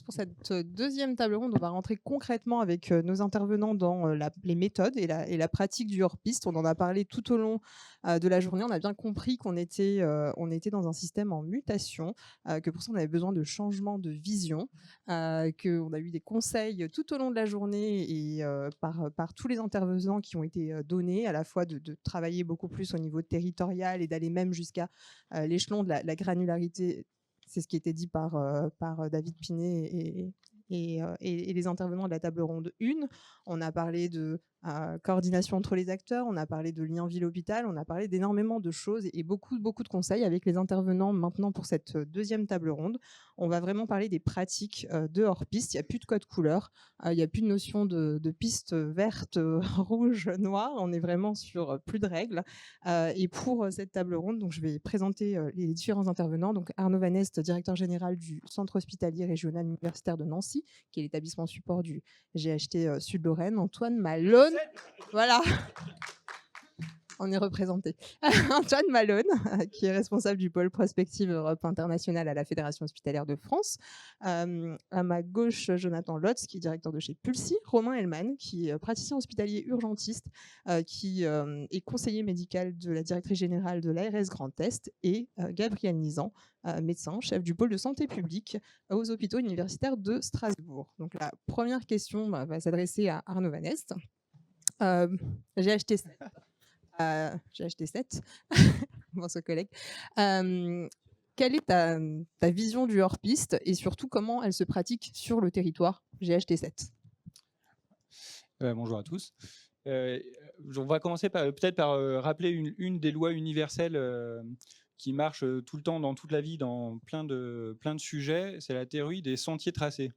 pour cette deuxième table ronde. On va rentrer concrètement avec nos intervenants dans les méthodes et la pratique du hors-piste. On en a parlé tout au long de la journée. On a bien compris on était dans un système en mutation, que pour ça on avait besoin de changement de vision, qu'on a eu des conseils tout au long de la journée et par tous les intervenants qui ont été donnés, à la fois de travailler beaucoup plus au niveau territorial et d'aller même jusqu'à l'échelon de la granularité. C'est ce qui était dit par David Pinet et les intervenants de la table ronde 1. On a parlé de coordination entre les acteurs, on a parlé de lien ville-hôpital, on a parlé d'énormément de choses et beaucoup, beaucoup de conseils avec les intervenants maintenant pour cette deuxième table ronde. On va vraiment parler des pratiques de hors-piste. Il n'y a plus de code couleur, il n'y a plus de notion de piste verte, rouge, noire. On est vraiment sur plus de règles. Et pour cette table ronde, donc, je vais présenter les différents intervenants. Donc, Arnaud Van Est, directeur général du Centre hospitalier régional universitaire de Nancy, qui est l'établissement support du GHT Sud-Lorraine. Antoine Malone, voilà, on est représenté. Antoine Malone, qui est responsable du pôle prospective Europe internationale à la Fédération hospitalière de France. À ma gauche, Jonathan Lotz, qui est directeur de chez Pulsi. Romain Hellman, qui est praticien hospitalier urgentiste, qui est conseiller médical de la directrice générale de l'ARS Grand Est. Et Gabriel Nizan, médecin, chef du pôle de santé publique aux hôpitaux universitaires de Strasbourg. Donc la première question va s'adresser à Arnaud Van Est. J'ai acheté j'ai acheté 7, mon collègue. Quelle est ta vision du hors-piste et surtout comment elle se pratique sur le territoire GHT 7? Bonjour à tous. On va commencer peut-être par rappeler une des lois universelles qui marche tout le temps dans toute la vie dans plein de sujets. C'est la théorie des sentiers tracés.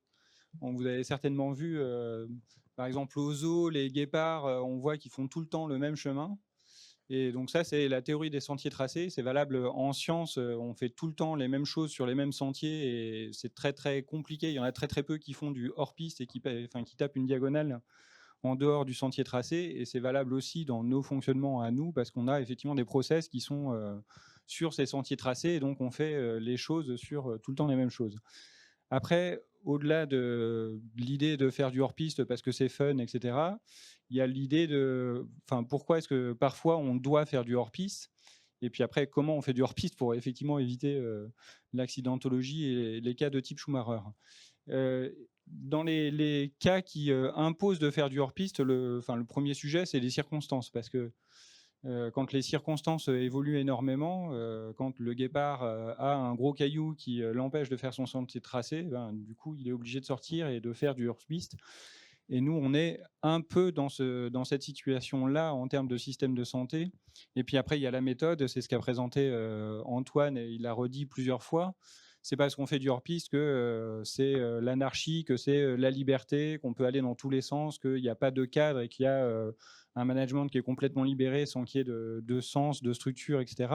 Bon, vous avez certainement vu, par exemple, aux zoos, les guépards, on voit qu'ils font tout le temps le même chemin. Et donc ça, c'est la théorie des sentiers tracés. C'est valable en sciences. On fait tout le temps les mêmes choses sur les mêmes sentiers et c'est très, très compliqué. Il y en a très, très peu qui font du hors-piste et qui tapent une diagonale en dehors du sentier tracé. Et c'est valable aussi dans nos fonctionnements à nous parce qu'on a effectivement des process qui sont sur ces sentiers tracés et donc on fait les choses sur tout le temps les mêmes choses. Après, au-delà de l'idée de faire du hors-piste parce que c'est fun, etc., il y a l'idée de pourquoi est-ce que parfois on doit faire du hors-piste et puis après, comment on fait du hors-piste pour effectivement éviter l'accidentologie et les cas de type Schumacher. Dans les cas qui imposent de faire du hors-piste, le premier sujet, c'est les circonstances parce que quand les circonstances évoluent énormément, quand le guépard a un gros caillou qui l'empêche de faire son sentier tracé, du coup, il est obligé de sortir et de faire du hors-piste. Et nous, on est un peu dans cette situation-là en termes de système de santé. Et puis après, il y a la méthode, c'est ce qu'a présenté Antoine, et il l'a redit plusieurs fois. C'est pas parce qu'on fait du hors-piste que c'est l'anarchie, que c'est la liberté, qu'on peut aller dans tous les sens, qu'il n'y a pas de cadre et qu'il y a un management qui est complètement libéré sans qu'il y ait de sens, de structure, etc.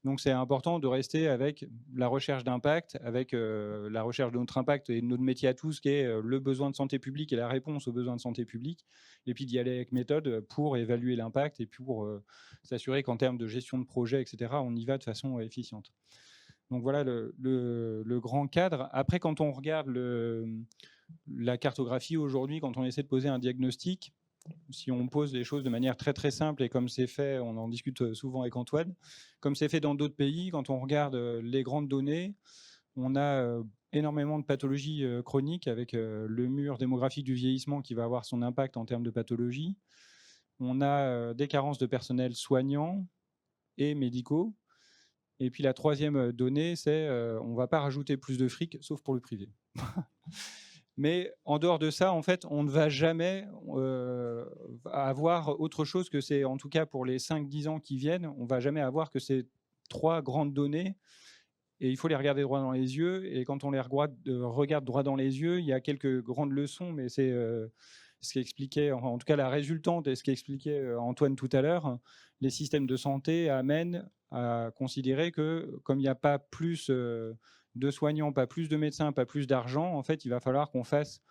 Donc c'est important de rester avec la recherche d'impact, avec la recherche de notre impact et de notre métier à tous, qui est le besoin de santé publique et la réponse aux besoins de santé publique, et puis d'y aller avec méthode pour évaluer l'impact et pour s'assurer qu'en termes de gestion de projet, etc., on y va de façon efficiente. Donc voilà le grand cadre. Après, quand on regarde la cartographie aujourd'hui, quand on essaie de poser un diagnostic, si on pose les choses de manière très très simple et comme c'est fait, on en discute souvent avec Antoine, comme c'est fait dans d'autres pays, quand on regarde les grandes données, on a énormément de pathologies chroniques avec le mur démographique du vieillissement qui va avoir son impact en termes de pathologie. On a des carences de personnel soignant et médicaux. Et puis la troisième donnée, c'est on ne va pas rajouter plus de fric, sauf pour le privé. Mais en dehors de ça, en fait, on ne va jamais avoir autre chose que c'est, en tout cas pour les 5-10 ans qui viennent, on ne va jamais avoir que ces trois grandes données. Et il faut les regarder droit dans les yeux. Et quand on les regarde droit dans les yeux, il y a quelques grandes leçons, mais c'est ce qu'expliquait, en tout cas la résultante et ce qu'expliquait Antoine tout à l'heure. Les systèmes de santé amènent à considérer que comme il n'y a pas plus de soignants, pas plus de médecins, pas plus d'argent, en fait, il va falloir qu'on fasse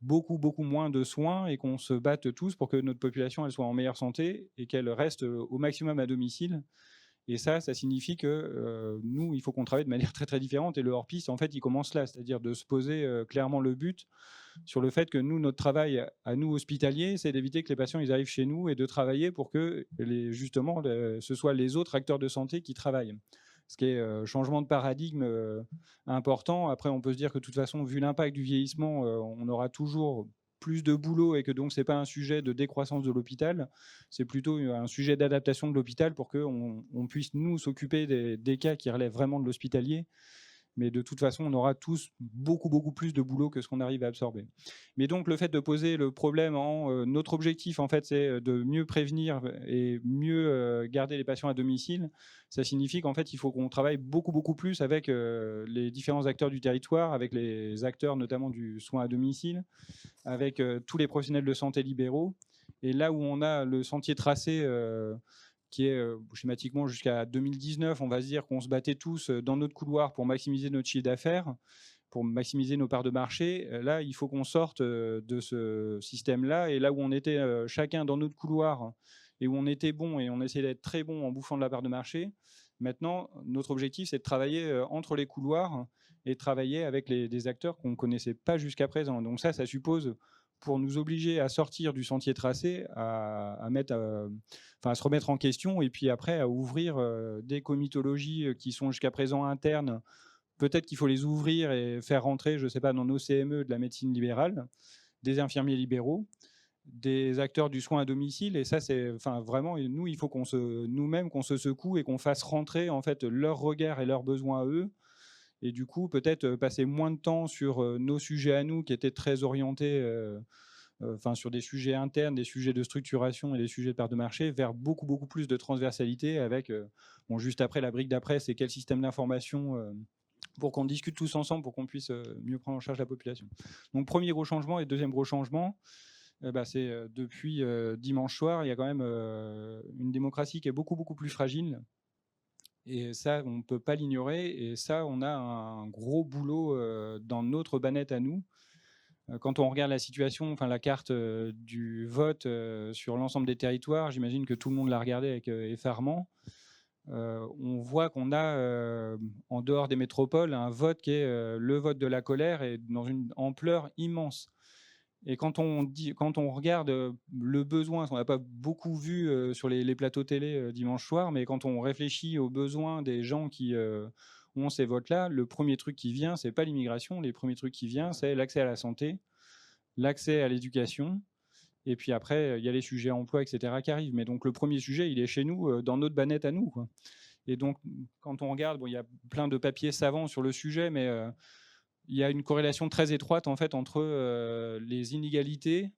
beaucoup, beaucoup moins de soins et qu'on se batte tous pour que notre population elle soit en meilleure santé et qu'elle reste au maximum à domicile. Et ça signifie que nous, il faut qu'on travaille de manière très très différente. Et le hors-piste, en fait, il commence là, c'est-à-dire de se poser clairement le but sur le fait que nous, notre travail à nous hospitaliers, c'est d'éviter que les patients ils arrivent chez nous et de travailler pour que justement ce soit les autres acteurs de santé qui travaillent. Ce qui est changement de paradigme important. Après, on peut se dire que de toute façon, vu l'impact du vieillissement, on aura toujours plus de boulot et que donc c'est pas un sujet de décroissance de l'hôpital, c'est plutôt un sujet d'adaptation de l'hôpital pour qu'on puisse nous s'occuper des cas qui relèvent vraiment de l'hospitalier, mais de toute façon, on aura tous beaucoup, beaucoup plus de boulot que ce qu'on arrive à absorber. Mais donc, le fait de poser le problème notre objectif, en fait, c'est de mieux prévenir et mieux garder les patients à domicile. Ça signifie qu'en fait, il faut qu'on travaille beaucoup, beaucoup plus avec les différents acteurs du territoire, avec les acteurs notamment du soin à domicile, avec tous les professionnels de santé libéraux. Et là où on a le sentier tracé qui est schématiquement jusqu'à 2019, on va se dire qu'on se battait tous dans notre couloir pour maximiser notre chiffre d'affaires, pour maximiser nos parts de marché. Là, il faut qu'on sorte de ce système-là. Et là où on était chacun dans notre couloir et où on était bon et on essayait d'être très bon en bouffant de la part de marché, maintenant, notre objectif, c'est de travailler entre les couloirs et de travailler avec des acteurs qu'on ne connaissait pas jusqu'à présent. Donc ça suppose, pour nous obliger à sortir du sentier tracé, à se remettre en question et puis après à ouvrir des comitologies qui sont jusqu'à présent internes. Peut-être qu'il faut les ouvrir et faire rentrer, je ne sais pas, dans nos CME de la médecine libérale, des infirmiers libéraux, des acteurs du soin à domicile. Et ça, c'est vraiment, nous, il faut nous-mêmes, qu'on se secoue et qu'on fasse rentrer en fait leur regard et leurs besoins à eux. Et du coup, peut-être passer moins de temps sur nos sujets à nous qui étaient très orientés sur des sujets internes, des sujets de structuration et des sujets de part de marché, vers beaucoup, beaucoup plus de transversalité avec, juste après, la brique d'après, c'est quel système d'information pour qu'on discute tous ensemble, pour qu'on puisse mieux prendre en charge la population. Donc, premier gros changement. Et deuxième gros changement, c'est depuis dimanche soir, il y a quand même une démocratie qui est beaucoup, beaucoup plus fragile. Et ça, on ne peut pas l'ignorer. Et ça, on a un gros boulot dans notre banette à nous. Quand on regarde la situation, la carte du vote sur l'ensemble des territoires, j'imagine que tout le monde l'a regardé avec effarement. On voit qu'on a, en dehors des métropoles, un vote qui est le vote de la colère et dans une ampleur immense. Et quand on regarde le besoin, on n'a pas beaucoup vu sur les plateaux télé dimanche soir, mais quand on réfléchit aux besoins des gens qui ont ces votes-là, le premier truc qui vient, c'est pas l'immigration. Les premiers trucs qui viennent, c'est l'accès à la santé, l'accès à l'éducation. Et puis après, il y a les sujets emploi, etc. qui arrivent. Mais donc le premier sujet, il est chez nous, dans notre banette à nous, quoi. Et donc, quand on regarde, il y a plein de papiers savants sur le sujet, mais il y a une corrélation très étroite en fait entre les inégalités,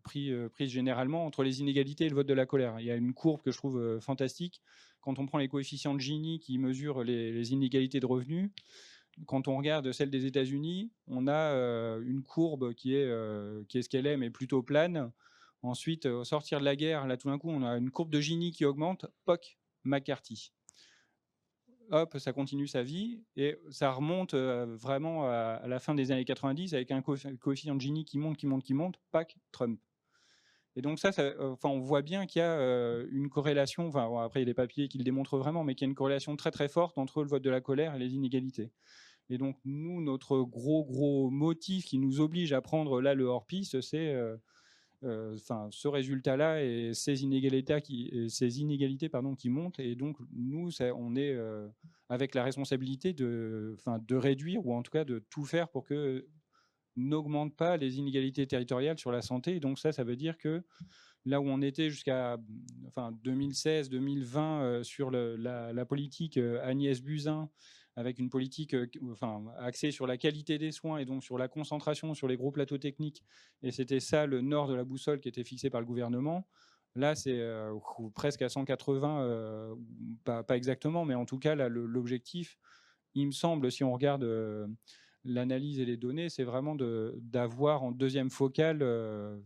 prises généralement, entre les inégalités et le vote de la colère. Il y a une courbe que je trouve fantastique. Quand on prend les coefficients de Gini qui mesurent les inégalités de revenus, quand on regarde celle des États-Unis, on a une courbe qui est ce qu'elle est, mais plutôt plane. Ensuite, au sortir de la guerre, là tout d'un coup, on a une courbe de Gini qui augmente. POC, McCarthy. Hop, ça continue sa vie et ça remonte vraiment à la fin des années 90 avec un coefficient de Gini qui monte, qui monte, qui monte, pack, Trump. Et donc on voit bien qu'il y a une corrélation, après il y a des papiers qui le démontrent vraiment, mais qu'il y a une corrélation très très forte entre le vote de la colère et les inégalités. Et donc nous, notre gros motif qui nous oblige à prendre là le hors-piste, c'est ce résultat-là et ces inégalités qui montent. Et donc nous, on est avec la responsabilité de réduire, ou en tout cas de tout faire pour que n'augmentent pas les inégalités territoriales sur la santé. Et donc ça veut dire que là où on était jusqu'à 2016-2020 sur la politique Agnès Buzyn, avec une politique axée sur la qualité des soins et donc sur la concentration sur les gros plateaux techniques, et c'était ça le nord de la boussole qui était fixé par le gouvernement. Là, c'est presque à 180, pas exactement, mais en tout cas, là, l'objectif, il me semble, si on regarde l'analyse et les données, c'est vraiment d'avoir en deuxième focale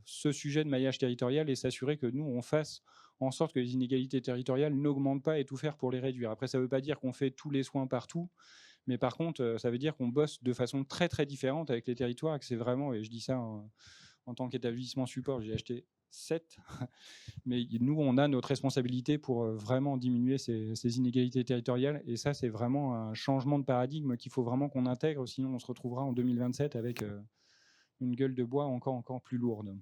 ce sujet de maillage territorial et s'assurer que nous, on fasse en sorte que les inégalités territoriales n'augmentent pas et tout faire pour les réduire. Après, ça ne veut pas dire qu'on fait tous les soins partout, mais par contre, ça veut dire qu'on bosse de façon très, très différente avec les territoires et que c'est vraiment, et je dis ça en tant qu'établissement support, j'ai acheté 7. Mais nous, on a notre responsabilité pour vraiment diminuer ces inégalités territoriales. Et ça, c'est vraiment un changement de paradigme qu'il faut vraiment qu'on intègre. Sinon, on se retrouvera en 2027 avec une gueule de bois encore plus lourde.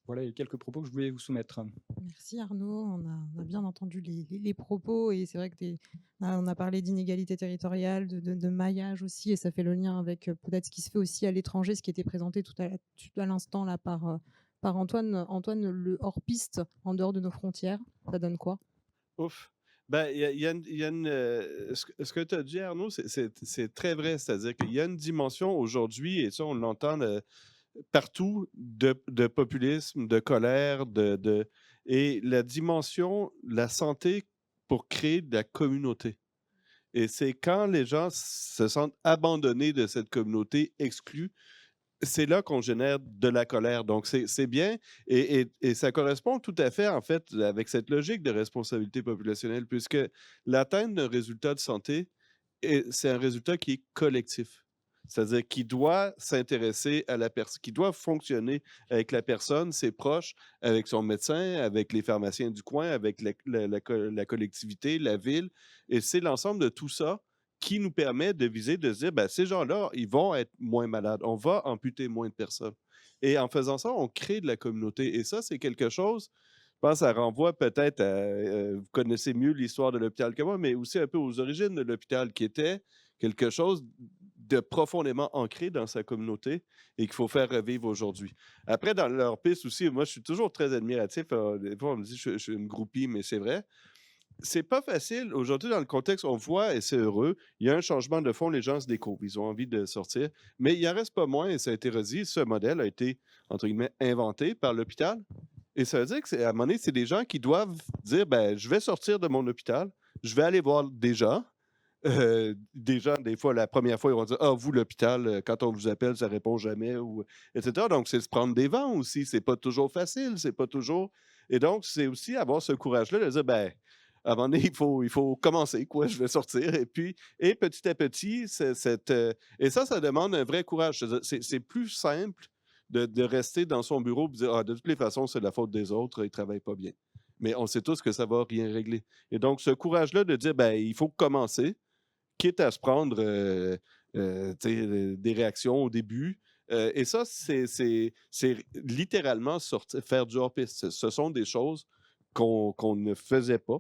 Voilà les quelques propos que je voulais vous soumettre. Merci Arnaud, on a bien entendu les propos et c'est vrai que on a parlé d'inégalité territoriale, de maillage aussi, et ça fait le lien avec peut-être ce qui se fait aussi à l'étranger, ce qui était présenté tout à l'instant là par Antoine. Antoine, le hors-piste en dehors de nos frontières, ça donne quoi? Ouf. Ben, ce que tu as dit, Arnaud, c'est très vrai. C'est-à-dire qu'il y a une dimension aujourd'hui, et ça, on l'entend partout, de populisme, de colère, et la dimension, la santé pour créer de la communauté. Et c'est quand les gens se sentent abandonnés de cette communauté, exclus, c'est là qu'on génère de la colère. Donc, c'est bien et ça correspond tout à fait, en fait, avec cette logique de responsabilité populationnelle, puisque l'atteinte d'un résultat de santé, c'est un résultat qui est collectif. C'est-à-dire qui doit s'intéresser à la personne, qui doit fonctionner avec la personne, ses proches, avec son médecin, avec les pharmaciens du coin, avec la collectivité, la ville. Et c'est l'ensemble de tout ça qui nous permet de viser, de se dire, ben, ces gens-là, ils vont être moins malades. On va amputer moins de personnes. Et en faisant ça, on crée de la communauté. Et ça, c'est quelque chose, je pense, ça renvoie peut-être à, vous connaissez mieux l'histoire de l'hôpital que moi, mais aussi un peu aux origines de l'hôpital, qui était quelque chose de profondément ancré dans sa communauté et qu'il faut faire revivre aujourd'hui. Après, dans leur piste aussi, moi, je suis toujours très admiratif. Des fois, on me dit que je suis une groupie, mais c'est vrai. C'est pas facile. Aujourd'hui, dans le contexte, on voit, et c'est heureux, il y a un changement de fond, les gens se découvrent, ils ont envie de sortir. Mais il en reste pas moins, et ça a été redit, ce modèle a été, entre guillemets, inventé par l'hôpital. Et ça veut dire qu'à un moment donné, c'est des gens qui doivent dire, ben, je vais sortir de mon hôpital, je vais aller voir des gens, des fois, la première fois, ils vont dire, ah, vous, l'hôpital, quand on vous appelle, ça répond jamais, ou, etc. Donc, c'est se prendre des vents aussi. C'est pas toujours facile, c'est pas toujours. Et donc, c'est aussi avoir ce courage-là de dire, ben, à un moment donné, il faut commencer, quoi, je vais sortir. Et puis, et petit à petit, et ça demande un vrai courage. C'est plus simple de rester dans son bureau et de dire, ah, de toutes les façons, c'est de la faute des autres, ils ne travaillent pas bien. Mais on sait tous que ça ne va rien régler. Et donc, ce courage-là de dire, ben, il faut commencer, quitte à se prendre des réactions au début. Et ça, c'est littéralement faire du hors-piste. Ce sont des choses qu'on ne faisait pas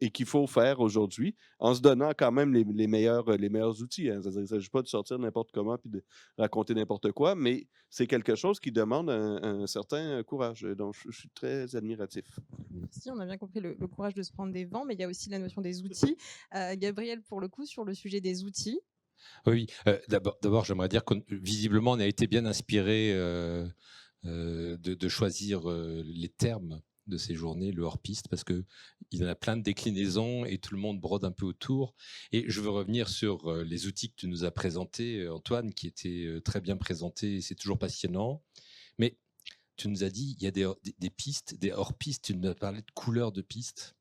et qu'il faut faire aujourd'hui en se donnant quand même les meilleurs outils. Hein. Il ne s'agit pas de sortir n'importe comment et de raconter n'importe quoi, mais c'est quelque chose qui demande un certain courage. Donc, je suis très admiratif. Merci, on a bien compris le courage de se prendre des vents, mais il y a aussi la notion des outils. Gabriel, pour le coup, sur le sujet des outils. Oui, d'abord, j'aimerais dire que visiblement, on a été bien inspiré de choisir les termes de ces journées, le hors-piste, parce qu'il y en a plein de déclinaisons et tout le monde brode un peu autour. Et je veux revenir sur les outils que tu nous as présentés, Antoine, qui étaient très bien présentés, c'est toujours passionnant. Mais tu nous as dit, il y a des pistes, des hors-pistes, tu nous as parlé de couleurs de pistes.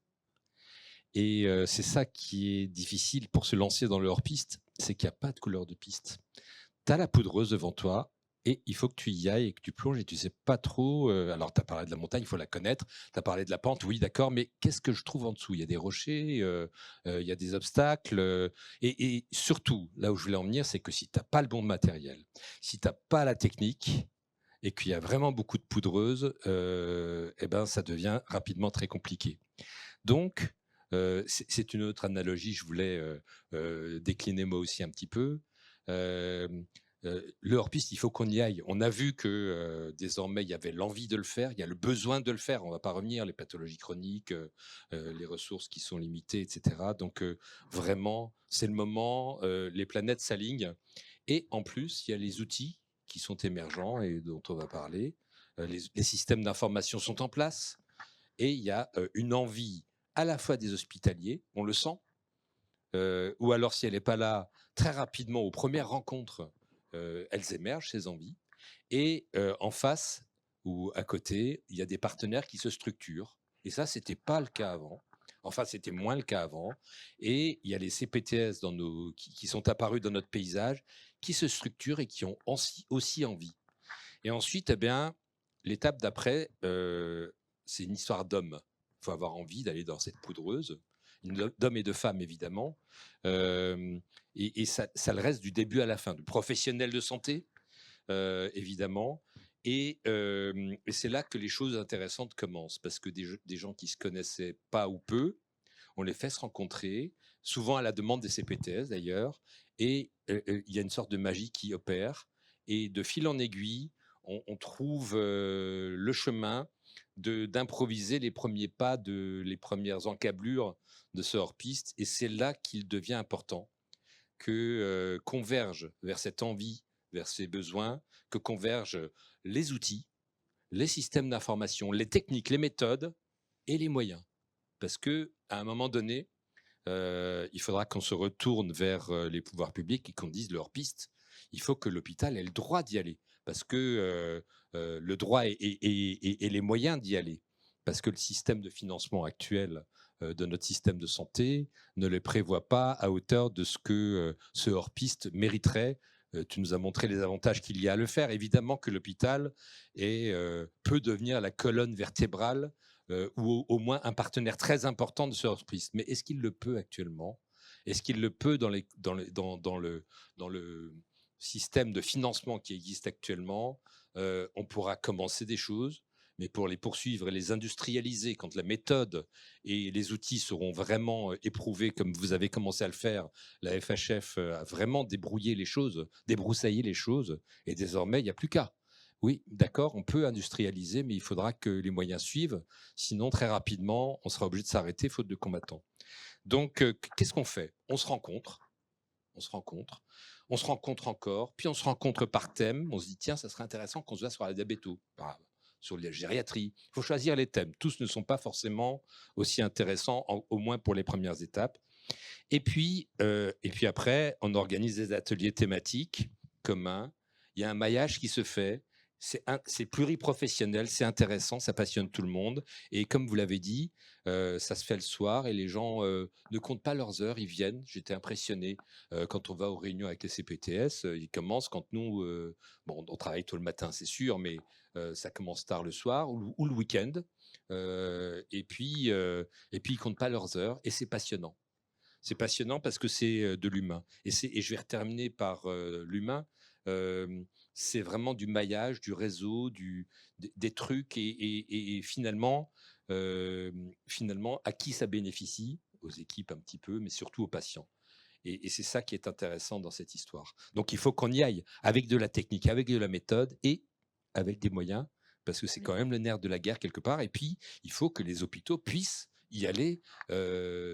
Et c'est ça qui est difficile pour se lancer dans le hors-piste, c'est qu'il n'y a pas de couleur de piste. Tu as la poudreuse devant toi et il faut que tu y ailles et que tu plonges et tu ne sais pas trop. Alors, tu as parlé de la montagne, il faut la connaître. Tu as parlé de la pente, oui, d'accord, mais qu'est-ce que je trouve en dessous? Il y a des rochers, il y a des obstacles. Et surtout, là où je voulais en venir, c'est que si tu n'as pas le bon matériel, si tu n'as pas la technique, et qu'il y a vraiment beaucoup de poudreuse, eh ben, ça devient rapidement très compliqué. Donc, c'est une autre analogie, je voulais décliner moi aussi un petit peu. Le hors-piste, il faut qu'on y aille. On a vu que désormais, il y avait l'envie de le faire, il y a le besoin de le faire. On ne va pas revenir, les pathologies chroniques, les ressources qui sont limitées, etc. Donc, vraiment, c'est le moment, les planètes s'alignent. Et en plus, il y a les outils qui sont émergents et dont on va parler. Les systèmes d'information sont en place. Et il y a une envie à la fois des hospitaliers, on le sent, ou alors si elle n'est pas là, très rapidement, aux premières rencontres, elles émergent, ces envies. Et en face ou à côté, il y a des partenaires qui se structurent. Et ça, ce n'était pas le cas avant. Enfin, c'était moins le cas avant. Et il y a les CPTS qui sont apparus dans notre paysage, qui se structurent et qui ont aussi envie. Et ensuite, eh bien, l'étape d'après, c'est une histoire d'homme. Il faut avoir envie d'aller dans cette poudreuse, d'hommes et de femmes évidemment, et ça le reste du début à la fin, du professionnel de santé, évidemment. Et c'est là que les choses intéressantes commencent, parce que des gens qui se connaissaient pas ou peu, on les fait se rencontrer, souvent à la demande des CPTS d'ailleurs, et il y a une sorte de magie qui opère, et de fil en aiguille, on trouve le chemin d'improviser les premiers pas, les premières encablures de ce hors-piste, et c'est là qu'il devient important que convergent vers cette envie, vers ces besoins, que convergent les outils, les systèmes d'information, les techniques, les méthodes et les moyens. Parce que à un moment donné, il faudra qu'on se retourne vers les pouvoirs publics et qu'on dise leur piste. Il faut que l'hôpital ait le droit d'y aller, parce que le droit et les moyens d'y aller, parce que le système de financement actuel de notre système de santé ne le prévoit pas à hauteur de ce que ce hors-piste mériterait. Tu nous as montré les avantages qu'il y a à le faire. Évidemment que l'hôpital peut devenir la colonne vertébrale ou au moins un partenaire très important de ce hors-piste. Mais est-ce qu'il le peut actuellement? Est-ce qu'il le peut dans le système de financement qui existe actuellement? On pourra commencer des choses, mais pour les poursuivre et les industrialiser, quand la méthode et les outils seront vraiment éprouvés, comme vous avez commencé à le faire, la FHF a vraiment débroussaillé les choses, et désormais, il n'y a plus qu'à. Oui, d'accord, on peut industrialiser, mais il faudra que les moyens suivent. Sinon, très rapidement, on sera obligé de s'arrêter faute de combattants. Donc, qu'est-ce qu'on fait? On se rencontre encore, puis on se rencontre par thème. On se dit, tiens, ça serait intéressant qu'on se voit sur la diabéto, sur la gériatrie. Il faut choisir les thèmes. Tous ne sont pas forcément aussi intéressants, au moins pour les premières étapes. Et puis après, on organise des ateliers thématiques communs. Il y a un maillage qui se fait. C'est pluriprofessionnel, c'est intéressant, ça passionne tout le monde. Et comme vous l'avez dit, ça se fait le soir et les gens ne comptent pas leurs heures, ils viennent. J'étais impressionné quand on va aux réunions avec les CPTS, ils commencent quand nous, on travaille tôt le matin, c'est sûr, mais ça commence tard le soir ou le week-end. Et puis ils comptent pas leurs heures et c'est passionnant. C'est passionnant parce que c'est de l'humain. Et je vais terminer par l'humain. C'est vraiment du maillage, du réseau, des trucs et finalement, à qui ça bénéficie? Aux équipes un petit peu, mais surtout aux patients. Et c'est ça qui est intéressant dans cette histoire. Donc il faut qu'on y aille avec de la technique, avec de la méthode et avec des moyens, parce que c'est quand même le nerf de la guerre quelque part. Et puis, il faut que les hôpitaux puissent y aller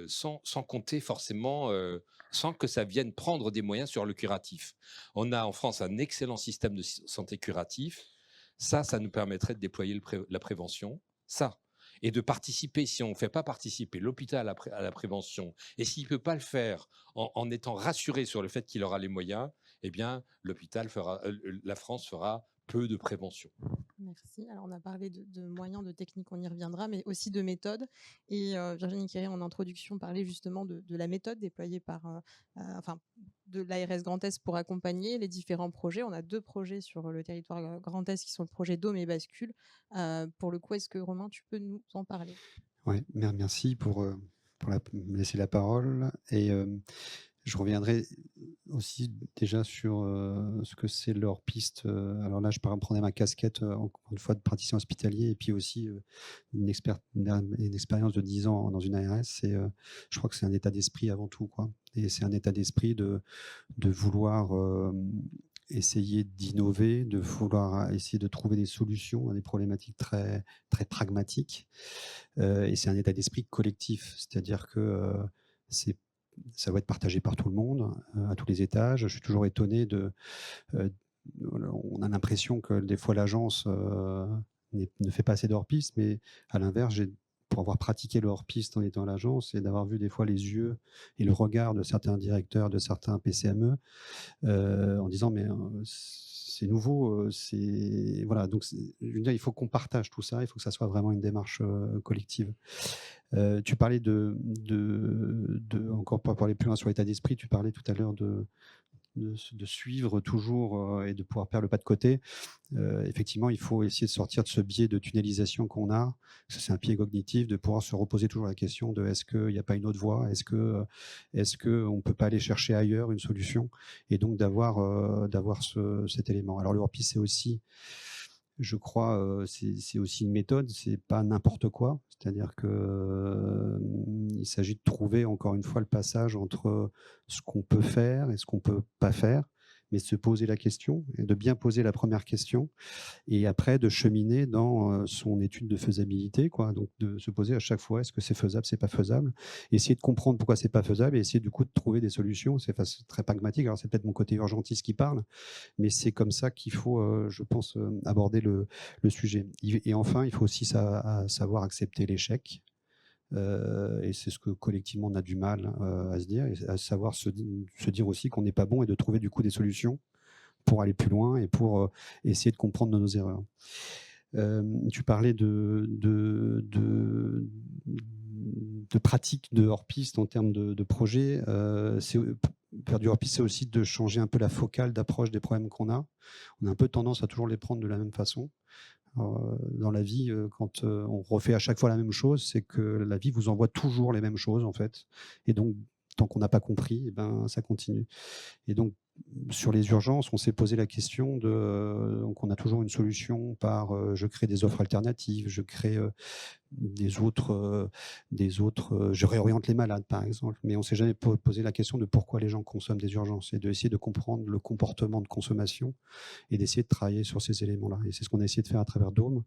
sans compter forcément, sans que ça vienne prendre des moyens sur le curatif. On a en France un excellent système de santé curatif. Ça nous permettrait de déployer la prévention. Et de participer, si on ne fait pas participer l'hôpital à la prévention, et s'il ne peut pas le faire en étant rassuré sur le fait qu'il aura les moyens, eh bien, la France fera peu de prévention. Merci. Alors, on a parlé de moyens, de techniques, on y reviendra, mais aussi de méthodes. Et Virginie Quéré, en introduction, parlait justement de la méthode déployée par de l'ARS Grand Est pour accompagner les différents projets. On a 2 projets sur le territoire Grand Est qui sont le projet Dôme et Bascule. Pour le coup, est-ce que Romain, tu peux nous en parler? Oui, merci pour me laisser la parole. Et je reviendrai aussi déjà sur ce que c'est leur piste. Alors là, je prendrai ma casquette, encore une fois, de praticien hospitalier et puis aussi une expérience de 10 ans dans une ARS. Je crois que c'est un état d'esprit avant tout, quoi. Et c'est un état d'esprit de vouloir essayer d'innover, de vouloir essayer de trouver des solutions à des problématiques très, très pragmatiques. Et c'est un état d'esprit collectif, c'est-à-dire que ça va être partagé par tout le monde, à tous les étages. Je suis toujours étonné on a l'impression que des fois l'agence ne fait pas assez de hors-piste, mais à l'inverse, pour avoir pratiqué le hors-piste en étant à l'agence et d'avoir vu des fois les yeux et le regard de certains directeurs, de certains PCME, en disant mais c'est nouveau, voilà. Donc je veux dire, il faut qu'on partage tout ça, il faut que ça soit vraiment une démarche collective. Tu parlais encore pour parler plus loin sur l'état d'esprit, tu parlais tout à l'heure de suivre toujours et de pouvoir perdre le pas de côté, effectivement, il faut essayer de sortir de ce biais de tunnelisation qu'on a. C'est un biais cognitif, de pouvoir se reposer toujours la question de est-ce qu'il n'y a pas une autre voie, est-ce qu'on ne peut pas aller chercher ailleurs une solution, et donc d'avoir cet élément. Alors le hors-piste, c'est aussi, je crois, c'est aussi une méthode, c'est pas n'importe quoi. C'est-à-dire que il s'agit de trouver encore une fois le passage entre ce qu'on peut faire et ce qu'on peut pas faire, mais de se poser la question et de bien poser la première question, et après de cheminer dans son étude de faisabilité, quoi. Donc de se poser à chaque fois, est-ce que c'est faisable, c'est pas faisable, essayer de comprendre pourquoi c'est pas faisable et essayer du coup de trouver des solutions. C'est très pragmatique. Alors c'est peut-être mon côté urgentiste qui parle, mais c'est comme ça qu'il faut, je pense, aborder le sujet. Et enfin, il faut aussi savoir accepter l'échec. Et c'est ce que collectivement on a du mal à se dire, et à savoir se dire aussi qu'on n'est pas bon, et de trouver du coup des solutions pour aller plus loin et pour essayer de comprendre nos erreurs. Tu parlais de pratique de hors-piste en termes de projet. Faire du hors-piste, c'est aussi de changer un peu la focale d'approche des problèmes qu'on a. On a un peu tendance à toujours les prendre de la même façon. Dans la vie, quand on refait à chaque fois la même chose, c'est que la vie vous envoie toujours les mêmes choses, en fait. Et donc, tant qu'on n'a pas compris, eh ben, ça continue. Et donc, sur les urgences, on s'est posé la question donc on a toujours une solution par je crée des offres alternatives, je crée je réoriente les malades, par exemple. Mais on ne s'est jamais posé la question de pourquoi les gens consomment des urgences, et d'essayer de comprendre le comportement de consommation et d'essayer de travailler sur ces éléments-là. Et c'est ce qu'on a essayé de faire à travers Dôme,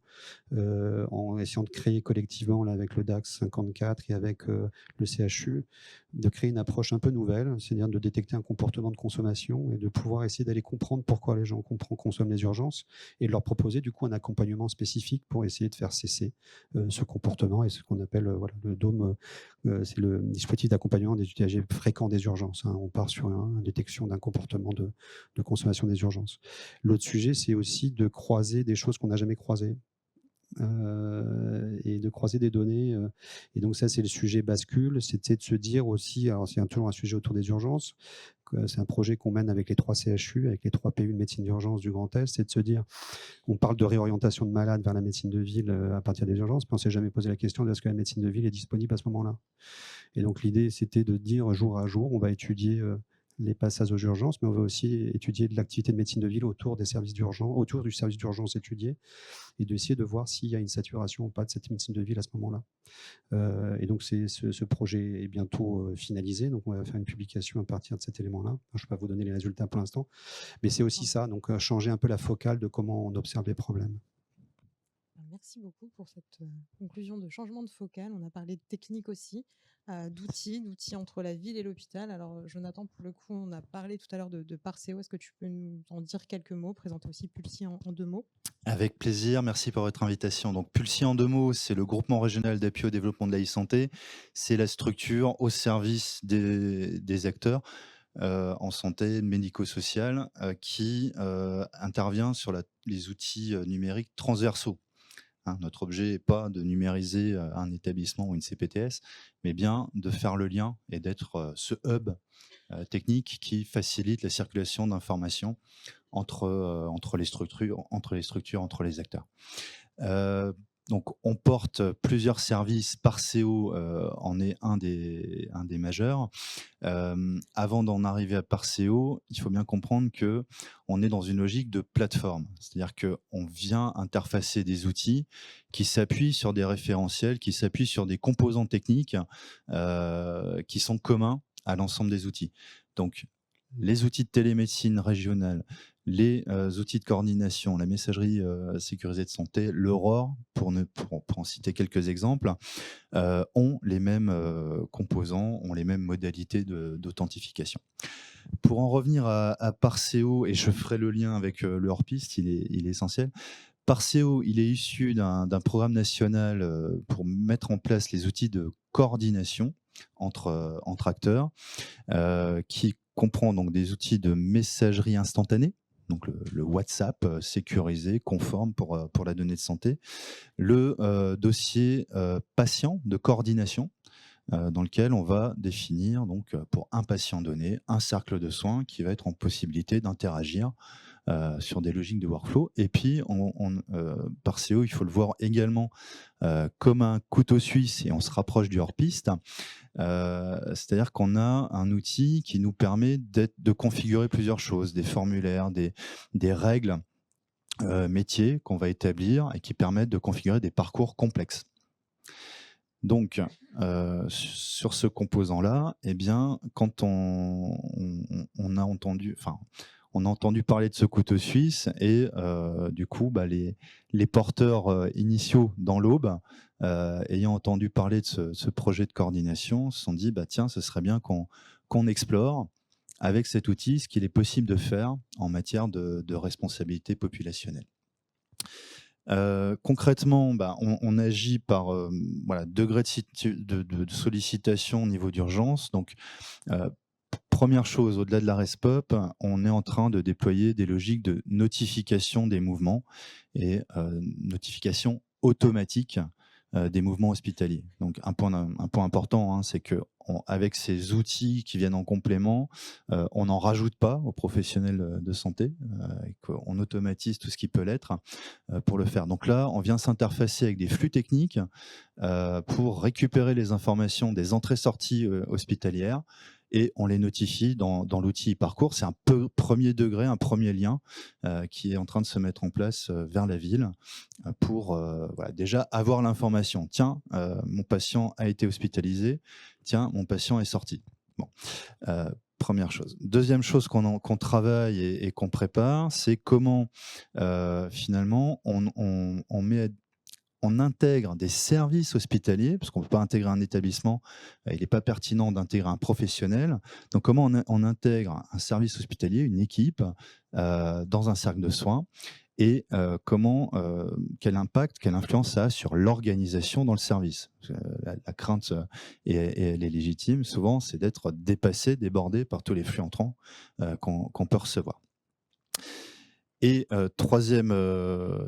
en essayant de créer collectivement, là, avec le DAX 54 et avec le CHU, de créer une approche un peu nouvelle, c'est-à-dire de détecter un comportement de consommation et de pouvoir essayer d'aller comprendre pourquoi les gens consomment les urgences, et de leur proposer du coup un accompagnement spécifique pour essayer de faire cesser ce comportement. Et ce qu'on appelle le Dôme, c'est le dispositif d'accompagnement des usagers fréquents des urgences, hein. On part sur une détection d'un comportement de consommation des urgences. L'autre sujet, c'est aussi de croiser des choses qu'on n'a jamais croisées. Et de croiser des données. Et donc ça, c'est le sujet bascule. C'était de se dire aussi, alors c'est toujours un sujet autour des urgences, c'est un projet qu'on mène avec les 3 CHU, avec les 3 PU de médecine d'urgence du Grand Est, c'est de se dire, on parle de réorientation de malades vers la médecine de ville à partir des urgences, mais on ne s'est jamais posé la question de est-ce que la médecine de ville est disponible à ce moment-là. Et donc l'idée, c'était de dire jour à jour, on va étudier les passages aux urgences, mais on va aussi étudier de l'activité de médecine de ville autour des services d'urgence, autour du service d'urgence étudié, et d'essayer de voir s'il y a une saturation ou pas de cette médecine de ville à ce moment-là. Et donc ce projet est bientôt finalisé, donc on va faire une publication à partir de cet élément-là. Je ne vais pas vous donner les résultats pour l'instant, mais c'est aussi ça, donc changer un peu la focale de comment on observe les problèmes. Merci beaucoup pour cette conclusion de changement de focale. On a parlé de technique aussi, d'outils entre la ville et l'hôpital. Alors Jonathan, pour le coup, on a parlé tout à l'heure de Parceo. Est-ce que tu peux nous en dire quelques mots, présenter aussi Pulsi en 2 mots? Avec plaisir, merci pour votre invitation. Donc Pulsi en 2 mots, c'est le groupement régional d'appui au développement de la e-santé. C'est la structure au service des acteurs en santé médico-sociale qui intervient sur les outils numériques transversaux. Hein, notre objet n'est pas de numériser un établissement ou une CPTS, mais bien de faire le lien et d'être ce hub technique qui facilite la circulation d'informations entre les structures, entre les acteurs. Donc, on porte plusieurs services. Parceo en est un des majeurs. Avant d'en arriver à Parceo, il faut bien comprendre qu'on est dans une logique de plateforme. C'est-à-dire qu'on vient interfacer des outils qui s'appuient sur des référentiels, qui s'appuient sur des composants techniques qui sont communs à l'ensemble des outils. Donc, les outils de télémédecine régionale, les outils de coordination, la messagerie sécurisée de santé, l'Aurore, pour en citer quelques exemples, ont les mêmes composants, ont les mêmes modalités d'authentification. Pour en revenir à Parceo, et je ferai le lien avec le hors-piste, il est essentiel. Parceo, il est issu d'un programme national pour mettre en place les outils de coordination entre acteurs, qui comprend donc des outils de messagerie instantanée, donc le WhatsApp sécurisé, conforme pour la donnée de santé, le dossier patient de coordination, dans lequel on va définir, donc, pour un patient donné, un cercle de soins qui va être en possibilité d'interagir sur des logiques de workflow. Et puis, par CO, il faut le voir également comme un couteau suisse, et on se rapproche du hors-piste. C'est-à-dire qu'on a un outil qui nous permet de configurer plusieurs choses, des formulaires, des règles métiers qu'on va établir et qui permettent de configurer des parcours complexes. Donc, sur ce composant-là, eh bien, quand on a entendu parler de ce couteau suisse, et du coup, les porteurs initiaux dans l'Aube, ayant entendu parler de ce projet de coordination, se sont dit, tiens, ce serait bien qu'on explore avec cet outil ce qu'il est possible de faire en matière de responsabilité populationnelle. Concrètement, on agit par degré de sollicitation au niveau d'urgence. Donc, première chose, au-delà de la RESPOP, on est en train de déployer des logiques de notification des mouvements et notification automatique des mouvements hospitaliers. Donc, un point important, c'est que avec ces outils qui viennent en complément, on n'en rajoute pas aux professionnels de santé, et qu'on automatise tout ce qui peut l'être pour le faire. Donc là, on vient s'interfacer avec des flux techniques pour récupérer les informations des entrées-sorties hospitalières, et on les notifie dans l'outil parcours. C'est un premier degré, un premier lien qui est en train de se mettre en place vers la ville pour déjà avoir l'information. Tiens, mon patient a été hospitalisé. Tiens, mon patient est sorti. Bon, première chose. Deuxième chose qu'on travaille et qu'on prépare, c'est comment finalement on intègre des services hospitaliers, parce qu'on ne peut pas intégrer un établissement, il n'est pas pertinent d'intégrer un professionnel. Donc, comment on intègre un service hospitalier, une équipe, dans un cercle de soins, et quel impact, quelle influence ça a sur l'organisation dans le service. La crainte, et elle est légitime, souvent, c'est d'être dépassé, débordé par tous les flux entrants qu'on peut recevoir. Et troisième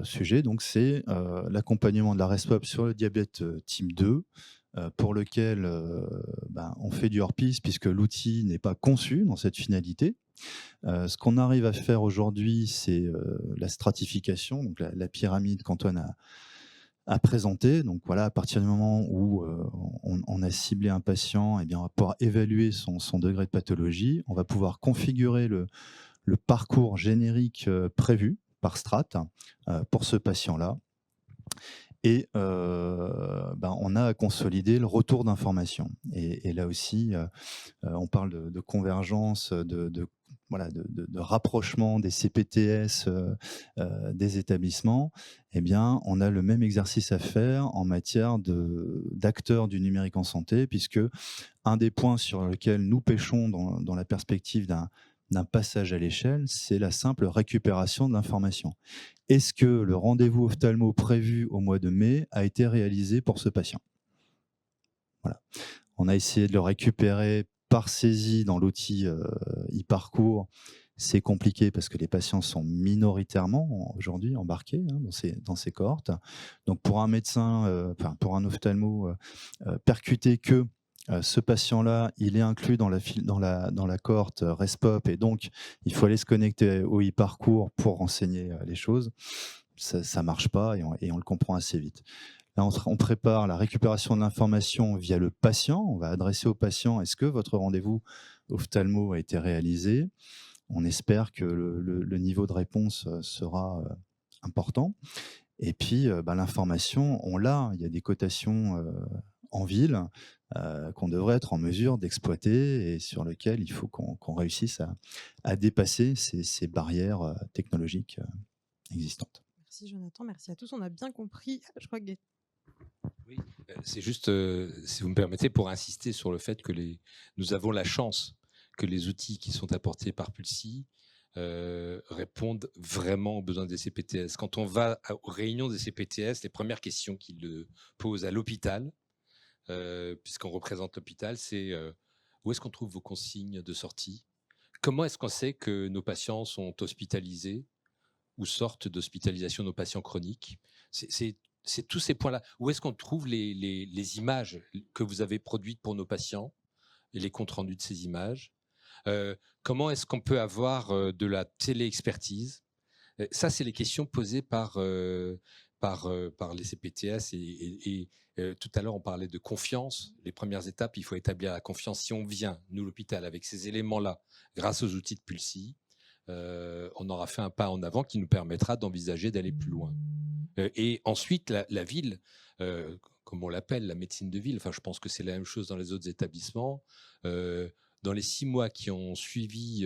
sujet, donc, c'est l'accompagnement de la RESPOP sur le diabète type 2, pour lequel on fait du hors-piste puisque l'outil n'est pas conçu dans cette finalité. Ce qu'on arrive à faire aujourd'hui, c'est la stratification, donc la pyramide qu'Antoine a présentée. Donc voilà, à partir du moment où on a ciblé un patient, eh bien, on va pouvoir évaluer son degré de pathologie, on va pouvoir configurer le parcours générique prévu par strate pour ce patient-là. Et on a à consolider le retour d'information. Et là aussi, on parle de convergence, de rapprochement des CPTS des établissements. Eh bien, on a le même exercice à faire en matière d'acteurs du numérique en santé, puisque un des points sur lesquels nous pêchons dans la perspective d'un passage à l'échelle, c'est la simple récupération de l'information. Est-ce que le rendez-vous ophtalmo prévu au mois de mai a été réalisé pour ce patient? Voilà. On a essayé de le récupérer par saisie dans l'outil e-parcours. C'est compliqué parce que les patients sont minoritairement aujourd'hui embarqués dans ces cohortes. Donc, pour un médecin, pour un ophtalmo, percuter que ce patient-là, il est inclus dans la cohorte RESPOP, et donc il faut aller se connecter au e-parcours pour renseigner les choses. Ça ne marche pas, et on le comprend assez vite. Là, on prépare la récupération de l'information via le patient. On va adresser au patient: est-ce que votre rendez-vous ophtalmo a été réalisé? On espère que le niveau de réponse sera important. Et puis, l'information, on l'a. Il y a des cotations en ville qu'on devrait être en mesure d'exploiter, et sur lesquelles il faut qu'on réussisse à dépasser ces barrières technologiques existantes. Merci Jonathan, merci à tous. On a bien compris. Je crois que oui, c'est juste, si vous me permettez, pour insister sur le fait que nous avons la chance que les outils qui sont apportés par Pulsi répondent vraiment aux besoins des CPTS. Quand on va aux réunions des CPTS, les premières questions qu'ils posent à l'hôpital, puisqu'on représente l'hôpital, c'est où est-ce qu'on trouve vos consignes de sortie? Comment est-ce qu'on sait que nos patients sont hospitalisés ou sortent d'hospitalisation, nos patients chroniques? C'est c'est tous ces points-là. Où est-ce qu'on trouve les images que vous avez produites pour nos patients et les comptes rendus de ces images? Comment est-ce qu'on peut avoir de la télé-expertise? Ça, c'est les questions posées par les CPTS. Et tout à l'heure, on parlait de confiance. Les premières étapes, il faut établir la confiance. Si on vient, nous, l'hôpital, avec ces éléments-là, grâce aux outils de Pulsi, on aura fait un pas en avant qui nous permettra d'envisager d'aller plus loin. Et ensuite, la ville, comme on l'appelle, la médecine de ville, enfin, je pense que c'est la même chose dans les autres établissements. Dans les 6 mois qui ont suivi,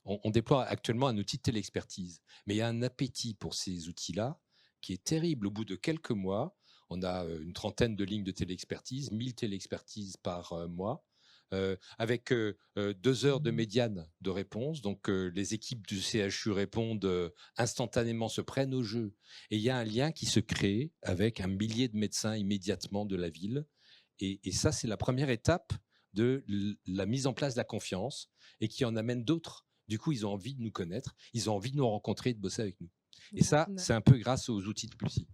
on déploie actuellement un outil de télé-expertise. Mais il y a un appétit pour ces outils-là qui est terrible. Au bout de quelques mois, on a une trentaine de lignes de télé-expertise, 1000 télé-expertises par mois, avec 2 heures de médiane de réponse. Donc, les équipes du CHU répondent instantanément, se prennent au jeu. Et il y a un lien qui se crée avec un millier de médecins immédiatement de la ville. Et ça, c'est la première étape de la mise en place de la confiance et qui en amène d'autres. Du coup, ils ont envie de nous connaître, ils ont envie de nous rencontrer et de bosser avec nous. Et ça, c'est un peu grâce aux outils de Pulsi.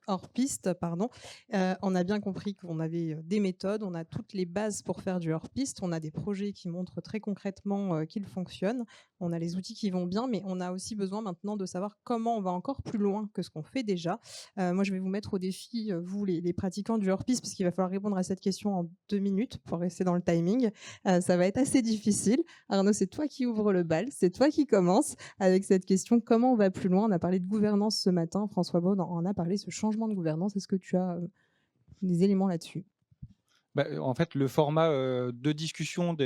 Hors piste, pardon. On a bien compris qu'on avait des méthodes, on a toutes les bases pour faire du hors piste, on a des projets qui montrent très concrètement qu'ils fonctionnent, on a les outils qui vont bien, mais on a aussi besoin maintenant de savoir comment on va encore plus loin que ce qu'on fait déjà. Moi, je vais vous mettre au défi, vous les pratiquants du hors piste, parce qu'il va falloir répondre à cette question en 2 minutes pour rester dans le timing. Ça va être assez difficile. Arnaud, c'est toi qui ouvre le bal, c'est toi qui commence avec cette question, comment on va plus loin? On a parlé de gouvernance ce matin, François Baud en a parlé, ce changement de gouvernance. Est-ce que tu as des éléments là-dessus? En fait, le format de discussion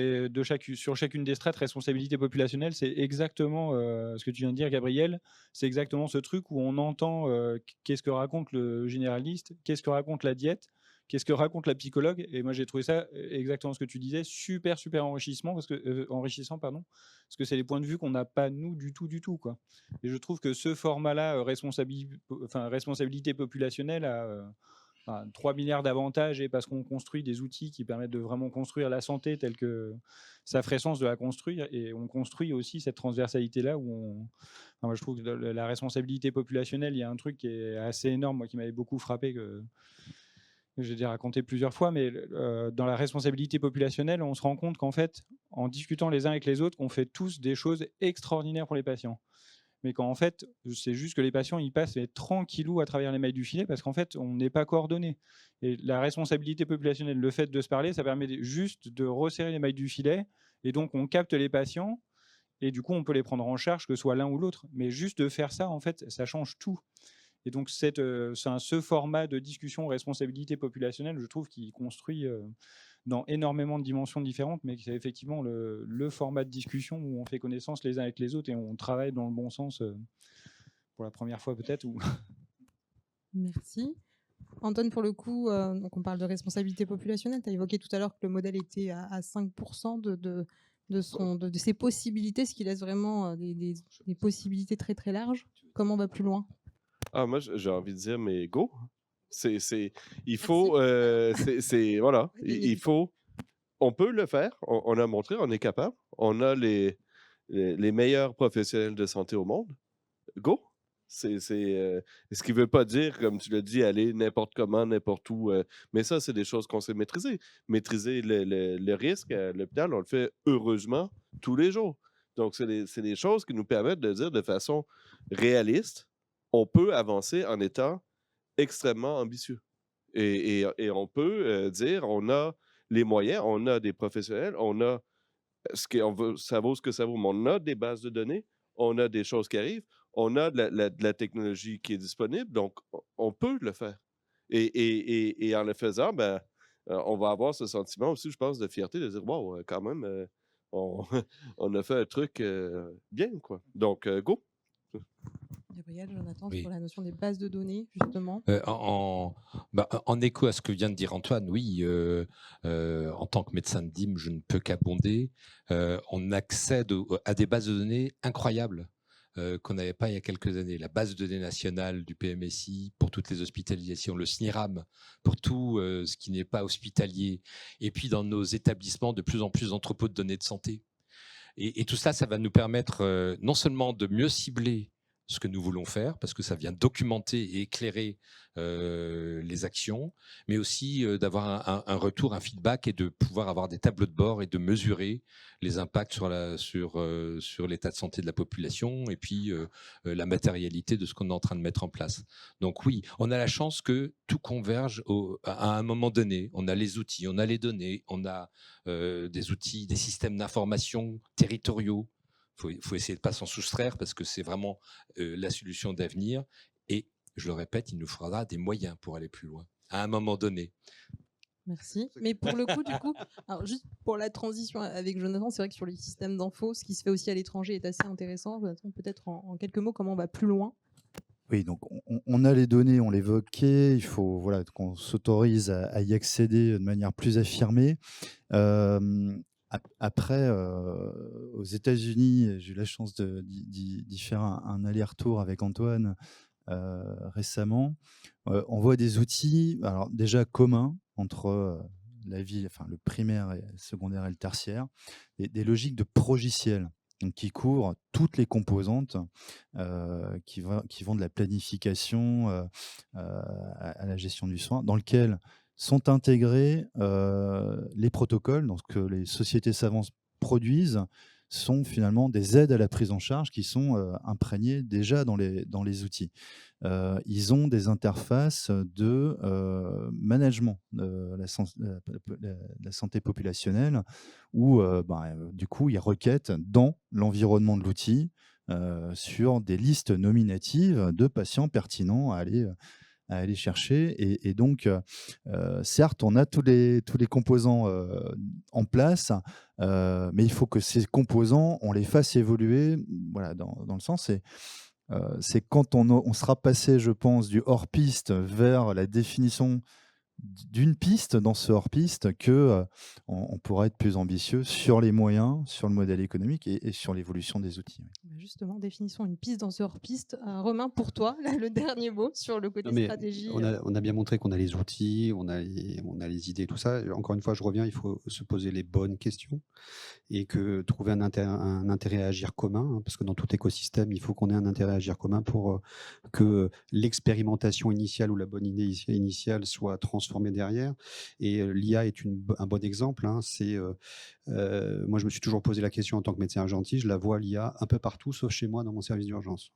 sur chacune des strates responsabilité populationnelle, c'est exactement ce que tu viens de dire, Gabriel. C'est exactement ce truc où on entend qu'est-ce que raconte le généraliste, qu'est-ce que raconte la diète, qu'est-ce que raconte la psychologue. Et moi, j'ai trouvé ça exactement ce que tu disais, super enrichissant, parce que c'est les points de vue qu'on n'a pas nous du tout, quoi. Et je trouve que ce format-là, responsabilité populationnelle, a 3 milliards d'avantages, et parce qu'on construit des outils qui permettent de vraiment construire la santé telle que ça ferait sens de la construire, et on construit aussi cette transversalité-là où moi, je trouve que la responsabilité populationnelle, il y a un truc qui est assez énorme, moi, qui m'avait beaucoup frappé, que j'ai déjà raconté plusieurs fois, mais dans la responsabilité populationnelle, on se rend compte qu'en fait, en discutant les uns avec les autres, qu'on fait tous des choses extraordinaires pour les patients. Mais qu'en fait, c'est juste que les patients, ils passent tranquillou à travers les mailles du filet, parce qu'en fait, on n'est pas coordonnés. Et la responsabilité populationnelle, le fait de se parler, ça permet juste de resserrer les mailles du filet, et donc on capte les patients, et du coup, on peut les prendre en charge, que ce soit l'un ou l'autre. Mais juste de faire ça, en fait, ça change tout. Et donc, ce format de discussion responsabilité populationnelle, je trouve qu'il construit dans énormément de dimensions différentes, mais c'est effectivement le format de discussion où on fait connaissance les uns avec les autres et on travaille dans le bon sens pour la première fois peut-être. Merci. Antoine, pour le coup, donc on parle de responsabilité populationnelle. Tu as évoqué tout à l'heure que le modèle était à 5% de ses possibilités, ce qui laisse vraiment des possibilités très très larges. Comment on va plus loin? Moi, j'ai envie de dire, mais go! Il faut, voilà, il faut, on peut le faire, on a montré, on est capable, on a les meilleurs professionnels de santé au monde, go! Ce qui ne veut pas dire, comme tu l'as dit, aller n'importe comment, n'importe où, mais ça, c'est des choses qu'on sait maîtriser. Maîtriser le risque à l'hôpital, on le fait heureusement tous les jours. Donc, c'est des choses qui nous permettent de dire de façon réaliste, on peut avancer en étant extrêmement ambitieux. Et on peut dire, on a les moyens, on a des professionnels, on a ça vaut ce que ça vaut, mais on a des bases de données, on a des choses qui arrivent, on a de la technologie qui est disponible, donc on peut le faire. Et en le faisant, on va avoir ce sentiment aussi, je pense, de fierté, de dire, wow, quand même, on a fait un truc bien, quoi. Donc, go! Gabriel, Jonathan, Oui. sur la notion des bases de données, justement. En écho à ce que vient de dire Antoine, oui, en tant que médecin de DIM, je ne peux qu'abonder. On accède à des bases de données incroyables qu'on n'avait pas il y a quelques années. La base de données nationale du PMSI pour toutes les hospitalisations, le SNIRAM pour tout ce qui n'est pas hospitalier, et puis dans nos établissements, de plus en plus d'entrepôts de données de santé. Et tout ça, ça va nous permettre non seulement de mieux cibler ce que nous voulons faire, parce que ça vient documenter et éclairer les actions, mais aussi d'avoir un retour, un feedback et de pouvoir avoir des tableaux de bord et de mesurer les impacts sur l'état de santé de la population et puis la matérialité de ce qu'on est en train de mettre en place. Donc oui, on a la chance que tout converge à un moment donné. On a les outils, on a les données, on a des outils, des systèmes d'information territoriaux. Il faut essayer de ne pas s'en soustraire parce que c'est vraiment la solution d'avenir. Et je le répète, il nous faudra des moyens pour aller plus loin, à un moment donné. Merci. Mais pour le coup, alors juste pour la transition avec Jonathan, c'est vrai que sur les systèmes d'info, ce qui se fait aussi à l'étranger est assez intéressant. Jonathan, peut-être en quelques mots, comment on va plus loin? Oui, donc on a les données, on l'évoquait, il faut qu'on s'autorise à y accéder de manière plus affirmée. Après, aux États-Unis, j'ai eu la chance d'y faire un aller-retour avec Antoine récemment. On voit des outils, alors déjà communs entre la vie, enfin le primaire, et le secondaire et le tertiaire, des logiques de progiciel. Donc, qui couvrent toutes les composantes qui vont de la planification à la gestion du soin, dans lequel sont intégrés les protocoles. Donc, ce que les sociétés savantes produisent sont finalement des aides à la prise en charge qui sont imprégnées déjà dans les outils. Ils ont des interfaces de management de la santé populationnelle où du coup, ils requêtent dans l'environnement de l'outil sur des listes nominatives de patients pertinents à aller chercher. Et donc, certes, on a tous les composants en place, mais il faut que ces composants, on les fasse évoluer dans le sens. C'est quand on sera passé, je pense, du hors-piste vers la définition d'une piste dans ce hors-piste que on pourra être plus ambitieux sur les moyens, sur le modèle économique et sur l'évolution des outils. Justement, définissons une piste dans ce hors-piste. Romain, pour toi, le dernier mot sur le côté stratégie. On a bien montré qu'on a les outils, on a les idées, tout ça. Encore une fois, je reviens, il faut se poser les bonnes questions et que trouver un intérêt à agir commun, hein, parce que dans tout écosystème, il faut qu'on ait un intérêt à agir commun pour que l'expérimentation initiale ou la bonne idée initiale soit transformée derrière. Et l'IA est un bon exemple. Hein, moi, je me suis toujours posé la question en tant que médecin urgentiste, je la vois l'IA un peu partout, sauf chez moi dans mon service d'urgence.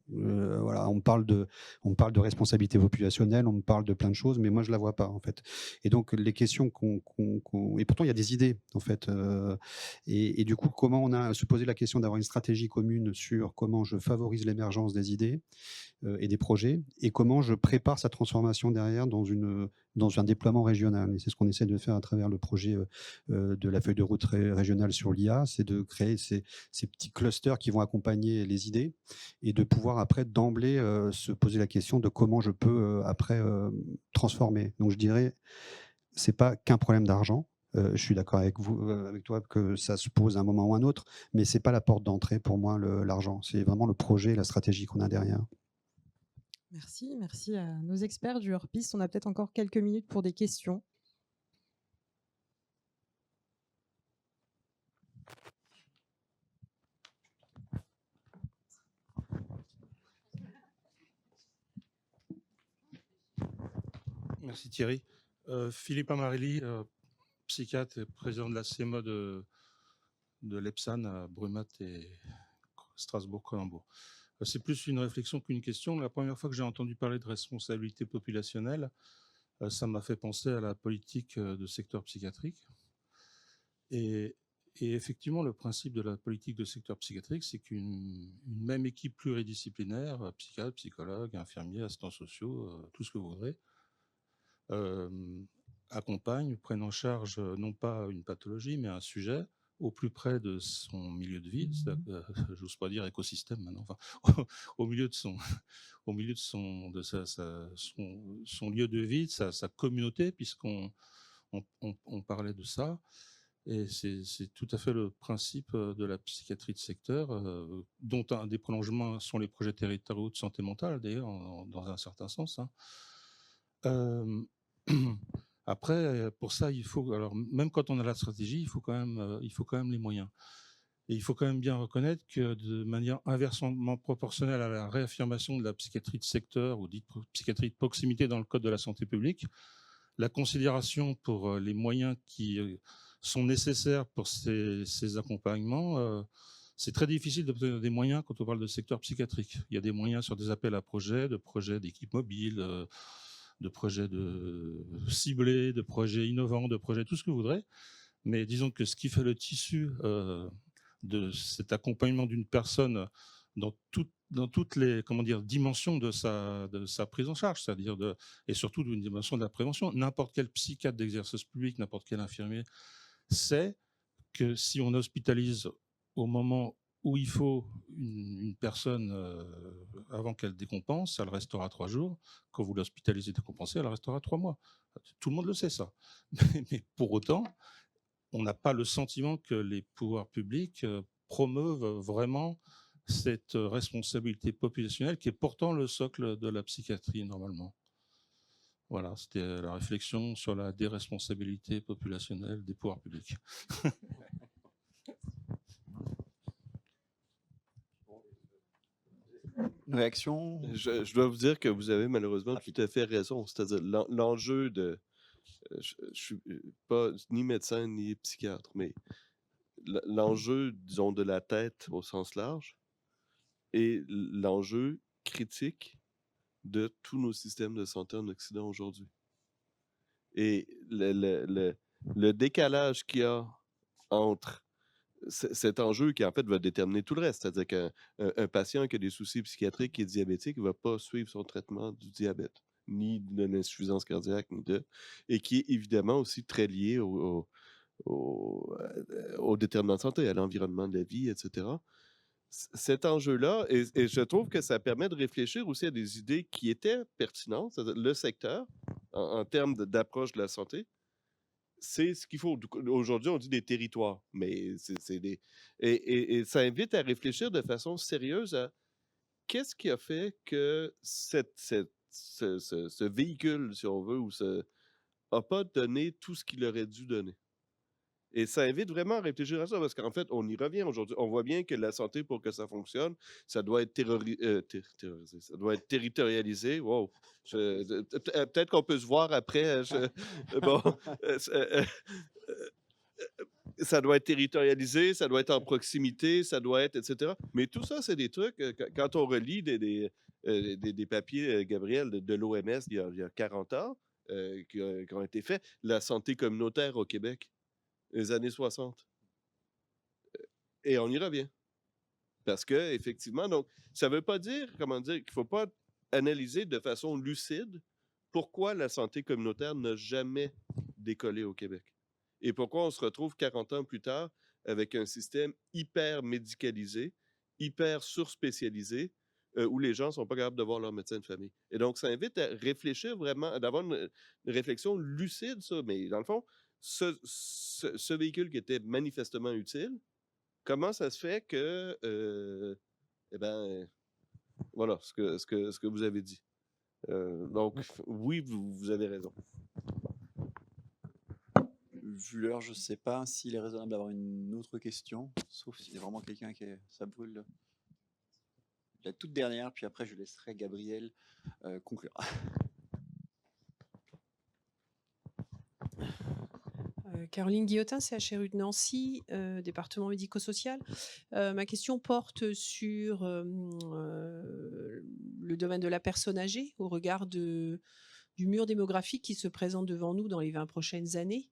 Voilà, on me parle de responsabilité populationnelle, on me parle de plein de choses, mais moi je la vois pas en fait. Et donc les questions et pourtant il y a des idées en fait. Et du coup, comment on a se poser la question d'avoir une stratégie commune sur comment je favorise l'émergence des idées et des projets, et comment je prépare sa transformation derrière dans un déploiement régional. Et c'est ce qu'on essaie de faire à travers le projet de la feuille de route régionale sur l'IA, c'est de créer ces petits clusters qui vont accompagner les idées et de pouvoir après d'emblée se poser la question de comment je peux après transformer. Donc je dirais, c'est pas qu'un problème d'argent. Je suis d'accord avec toi que ça se pose à un moment ou à un autre, mais c'est pas la porte d'entrée pour moi l'argent. C'est vraiment le projet, la stratégie qu'on a derrière. Merci à nos experts du hors-piste. On a peut-être encore quelques minutes pour des questions. Merci Thierry. Philippe Amarelli, psychiatre et président de la CMA de l'EPSAN à Brumat et Strasbourg-Colombo. C'est plus une réflexion qu'une question. La première fois que j'ai entendu parler de responsabilité populationnelle, ça m'a fait penser à la politique de secteur psychiatrique. Et effectivement, le principe de la politique de secteur psychiatrique, c'est qu'une même équipe pluridisciplinaire, psychiatre, psychologue, infirmiers, assistants sociaux, tout ce que vous voudrez, accompagne, prenne en charge non pas une pathologie, mais un sujet au plus près de son milieu de vie, j'ose pas dire écosystème maintenant, enfin, au milieu de son lieu de vie, sa communauté, puisqu'on parlait de ça. Et c'est tout à fait le principe de la psychiatrie de secteur, dont un des prolongements sont les projets territoriaux de santé mentale, d'ailleurs, dans un certain sens. Hein. Après, pour ça, il faut, alors même quand on a la stratégie, il faut quand même les moyens. Et il faut quand même bien reconnaître que de manière inversement proportionnelle à la réaffirmation de la psychiatrie de secteur ou dite psychiatrie de proximité dans le Code de la santé publique, la considération pour les moyens qui sont nécessaires pour ces accompagnements, c'est très difficile d'obtenir des moyens quand on parle de secteur psychiatrique. Il y a des moyens sur des appels à projets, de projets d'équipe mobile, de projets ciblés, de projets innovants, de projets tout ce que vous voudrez. Mais disons que ce qui fait le tissu de cet accompagnement d'une personne dans toutes les dimensions de sa prise en charge, c'est-à-dire et surtout d'une dimension de la prévention. N'importe quel psychiatre d'exercice public, n'importe quel infirmier sait que si on hospitalise au moment où il faut une personne avant qu'elle décompense, elle restera 3 jours. Quand vous l'hospitalisez décompensée, elle restera 3 mois. Tout le monde le sait, ça. Mais pour autant, on n'a pas le sentiment que les pouvoirs publics promeuvent vraiment cette responsabilité populationnelle qui est pourtant le socle de la psychiatrie normalement. Voilà, c'était la réflexion sur la déresponsabilité populationnelle des pouvoirs publics. Une réaction? Je dois vous dire que vous avez malheureusement tout à fait raison. C'est-à-dire l'enjeu de... je suis pas ni médecin ni psychiatre, mais l'enjeu, disons, de la tête au sens large est l'enjeu critique de tous nos systèmes de santé en Occident aujourd'hui. Et le décalage qu'il y a entre cet enjeu qui, en fait, va déterminer tout le reste, c'est-à-dire qu'un patient qui a des soucis psychiatriques et diabétique ne va pas suivre son traitement du diabète, ni de l'insuffisance cardiaque, et qui est évidemment aussi très lié au déterminant de santé, à l'environnement de la vie, etc. Cet enjeu-là, et je trouve que ça permet de réfléchir aussi à des idées qui étaient pertinentes, c'est-à-dire le secteur, en termes d'approche de la santé, c'est ce qu'il faut. Aujourd'hui, on dit des territoires, mais c'est des... Et ça invite à réfléchir de façon sérieuse à qu'est-ce qui a fait que ce véhicule, si on veut, n'a pas donné tout ce qu'il aurait dû donner. Et ça invite vraiment à réfléchir à ça, parce qu'en fait, on y revient aujourd'hui. On voit bien que la santé, pour que ça fonctionne, ça doit être terrorisé, ça doit être territorialisé. Wow. Peut-être qu'on peut se voir après. Bon, ça doit être territorialisé, ça doit être en proximité, ça doit être, etc. Mais tout ça, c'est des trucs, quand on relit des papiers, Gabriel, de l'OMS il y a 40 ans, qui ont été faits, la santé communautaire au Québec, les années 60. Et on y revient. Parce que, effectivement, donc, ça ne veut pas dire, qu'il ne faut pas analyser de façon lucide pourquoi la santé communautaire n'a jamais décollé au Québec. Et pourquoi on se retrouve 40 ans plus tard avec un système hyper médicalisé, hyper surspécialisé, où les gens ne sont pas capables de voir leur médecin de famille. Et donc, ça invite à réfléchir vraiment, d'avoir une réflexion lucide, ça. Mais dans le fond, ce véhicule qui était manifestement utile, comment ça se fait que, voilà, ce que vous avez dit. Donc, oui, vous avez raison. Vu l'heure, je ne sais pas s'il est raisonnable d'avoir une autre question, sauf s'il y a vraiment quelqu'un ça brûle. La toute dernière, puis après je laisserai Gabriel conclure. Caroline Guillotin, CHRU de Nancy, département médico-social. Ma question porte sur le domaine de la personne âgée au regard du mur démographique qui se présente devant nous dans les 20 prochaines années.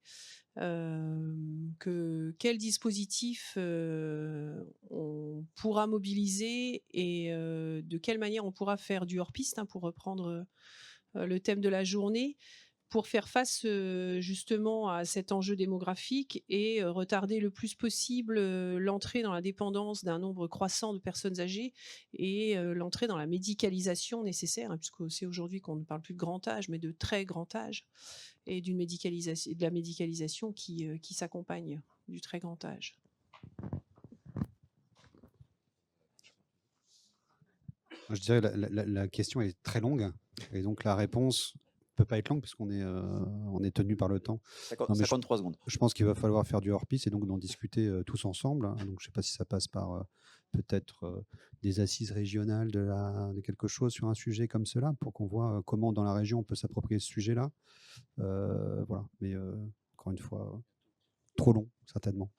Quel dispositif on pourra mobiliser et de quelle manière on pourra faire du hors-piste, pour reprendre le thème de la journée, pour faire face justement à cet enjeu démographique et retarder le plus possible l'entrée dans la dépendance d'un nombre croissant de personnes âgées et l'entrée dans la médicalisation nécessaire, puisque c'est aujourd'hui qu'on ne parle plus de grand âge, mais de très grand âge, et de la médicalisation qui s'accompagne du très grand âge. Je dirais la question est très longue, et donc la réponse peut pas être longue puisqu'on est, on est tenu par le temps. Non, mais 53 secondes. je pense qu'il va falloir faire du hors-piste et donc d'en discuter tous ensemble, hein. Donc je sais pas si ça passe par peut-être des assises régionales de quelque chose sur un sujet comme cela pour qu'on voit comment dans la région on peut s'approprier ce sujet-là. Voilà. Mais encore une fois, trop long certainement.